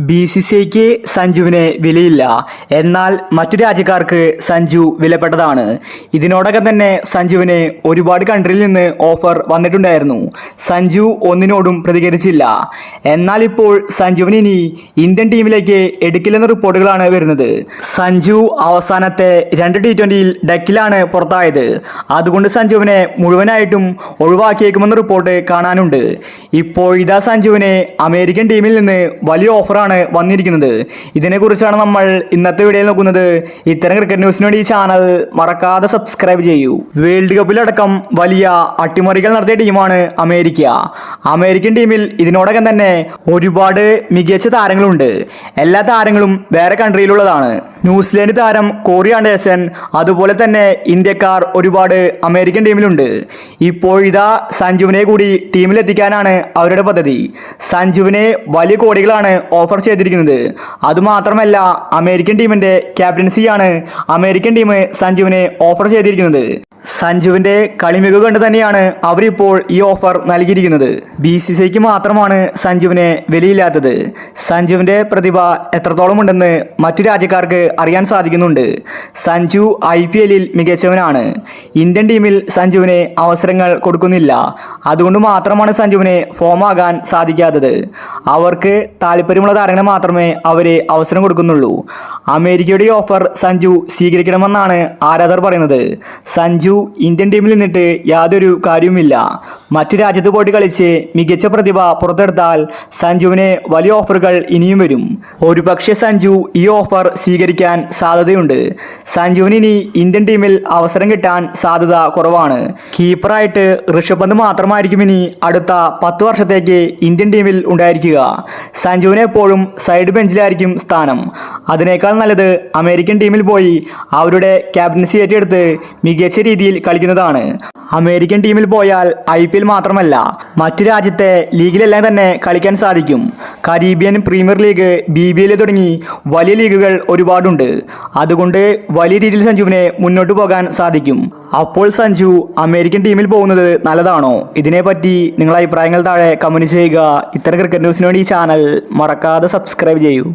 BCCIക്ക് സഞ്ജുവിന് വിലയില്ല. എന്നാൽ മറ്റു രാജ്യക്കാർക്ക് സഞ്ജു വിലപ്പെട്ടതാണ്. ഇതിനോടകം തന്നെ സഞ്ജുവിന് ഒരുപാട് കൺട്രിയിൽ നിന്ന് ഓഫർ വന്നിട്ടുണ്ടായിരുന്നു. സഞ്ജു ഒന്നിനോടും പ്രതികരിച്ചില്ല. എന്നാൽ ഇപ്പോൾ സഞ്ജുവിന് ഇനി ഇന്ത്യൻ ടീമിലേക്ക് എടുക്കില്ലെന്ന റിപ്പോർട്ടുകളാണ് വരുന്നത്. സഞ്ജു അവസാനത്തെ 2 T20യിൽ ഡക്കിലാണ് പുറത്തായത്. അതുകൊണ്ട് സഞ്ജുവിനെ മുഴുവനായിട്ടും ഒഴിവാക്കിയേക്കുമെന്ന റിപ്പോർട്ട് കാണാനുണ്ട്. ഇപ്പോഴിതാ സഞ്ജുവിന് അമേരിക്കൻ ടീമിൽ നിന്ന് വലിയ ഓഫർ വന്നിരിക്കുന്നത്. ഇതിനെക്കുറിച്ചാണ് നമ്മൾ ഇന്നത്തെ വീഡിയോയിൽ നോക്കുന്നത്. ഇത്തരം ക്രിക്കറ്റ് ന്യൂസിന് വേണ്ടി ഈ ചാനൽ മറക്കാതെ സബ്സ്ക്രൈബ് ചെയ്യൂ. വേൾഡ് കപ്പിലടക്കം വലിയ അട്ടിമറികൾ നടത്തിയ ടീമാണ് അമേരിക്ക. അമേരിക്കൻ ടീമിൽ ഇതിനോടകം തന്നെ ഒരുപാട് മികച്ച താരങ്ങളുണ്ട്. എല്ലാ താരങ്ങളും വേറെ കൺട്രിയിലുള്ളതാണ്. ന്യൂസിലാൻഡ് താരം കോറി ആൻഡേഴ്സൺ, അതുപോലെ തന്നെ ഇന്ത്യക്കാർ ഒരുപാട് അമേരിക്കൻ ടീമിലുണ്ട്. ഇപ്പോഴിതാ സഞ്ജുവിനെ കൂടി ടീമിലെത്തിക്കാനാണ് അവരുടെ പദ്ധതി. സഞ്ജുവിനെ വലിയ കോടികളാണ് ഓഫർ ചെയ്തിരിക്കുന്നത്. അതുമാത്രമല്ല, അമേരിക്കൻ ടീമിന്റെ ക്യാപ്റ്റൻസിയാണ് അമേരിക്കൻ ടീം സഞ്ജുവിനെ ഓഫർ ചെയ്തിരിക്കുന്നത്. സഞ്ജുവിന്റെ കളിമികവ് കണ്ട് തന്നെയാണ് അവരിപ്പോൾ ഈ ഓഫർ നൽകിയിരിക്കുന്നത്. BCCIക്ക് മാത്രമാണ് സഞ്ജുവിന് വിലയില്ലാത്തത്. സഞ്ജുവിന്റെ പ്രതിഭ എത്രത്തോളം ഉണ്ടെന്ന് മറ്റു രാജ്യക്കാർക്ക് അറിയാൻ സാധിക്കുന്നുണ്ട്. സഞ്ജു IPLൽ മികച്ചവനാണ്. ഇന്ത്യൻ ടീമിൽ സഞ്ജുവിന് അവസരങ്ങൾ കൊടുക്കുന്നില്ല. അതുകൊണ്ട് മാത്രമാണ് സഞ്ജുവിന് ഫോമാകാൻ സാധിക്കാത്തത്. അവർക്ക് താല്പര്യമുള്ള താരങ്ങളെ മാത്രമേ അവര് അവസരം കൊടുക്കുന്നുള്ളൂ. അമേരിക്കയുടെ ഓഫർ സഞ്ജു സ്വീകരിക്കണമെന്നാണ് ആരാധകർ പറയുന്നത്. സഞ്ജു ഇന്ത്യൻ ടീമിൽ നിന്നിട്ട് യാതൊരു കാര്യവുമില്ല. മറ്റു രാജ്യത്ത് പോയിട്ട് കളിച്ച് മികച്ച പ്രതിഭ പുറത്തെടുത്താൽ സഞ്ജുവിന് വലിയ ഓഫറുകൾ ഇനിയും വരും. ഒരുപക്ഷെ സഞ്ജു ഈ ഓഫർ സ്വീകരിക്കാൻ സാധ്യതയുണ്ട്. സഞ്ജുവിന് ഇനി ഇന്ത്യൻ ടീമിൽ അവസരം കിട്ടാൻ സാധ്യത കുറവാണ്. കീപ്പറായിട്ട് ഋഷഭ് പന്ത് മാത്രമായിരിക്കും ഇനി അടുത്ത 10 വർഷത്തേക്ക് ഇന്ത്യൻ ടീമിൽ ഉണ്ടായിരിക്കുക. സഞ്ജുവിന് എപ്പോഴും സൈഡ് ബെഞ്ചിലായിരിക്കും സ്ഥാനം. അതിനേക്കാൾ നല്ലത് അമേരിക്കൻ ടീമിൽ പോയി അവരുടെ ക്യാപ്റ്റൻസി ഏറ്റെടുത്ത് മികച്ച രീതിയിൽ കളിക്കുന്നതാണ്. അമേരിക്കൻ ടീമിൽ പോയാൽ IPL മാത്രമല്ല, മറ്റു രാജ്യത്തെ ലീഗിലെല്ലാം തന്നെ കളിക്കാൻ സാധിക്കും. കരീബിയൻ പ്രീമിയർ ലീഗ്, BBL തുടങ്ങി വലിയ ലീഗുകൾ ഒരുപാടുണ്ട്. അതുകൊണ്ട് വലിയ രീതിയിൽ സഞ്ജുവിനെ മുന്നോട്ട് പോകാൻ സാധിക്കും. അപ്പോൾ സഞ്ജു അമേരിക്കൻ ടീമിൽ പോകുന്നത് നല്ലതാണോ? ഇതിനെപ്പറ്റി നിങ്ങളുടെ അഭിപ്രായങ്ങൾ താഴെ കമന്റ് ചെയ്യുക. ഇത്തരം ക്രിക്കറ്റ് ന്യൂസിന് വേണ്ടി ഈ ചാനൽ മറക്കാതെ സബ്സ്ക്രൈബ് ചെയ്യൂ.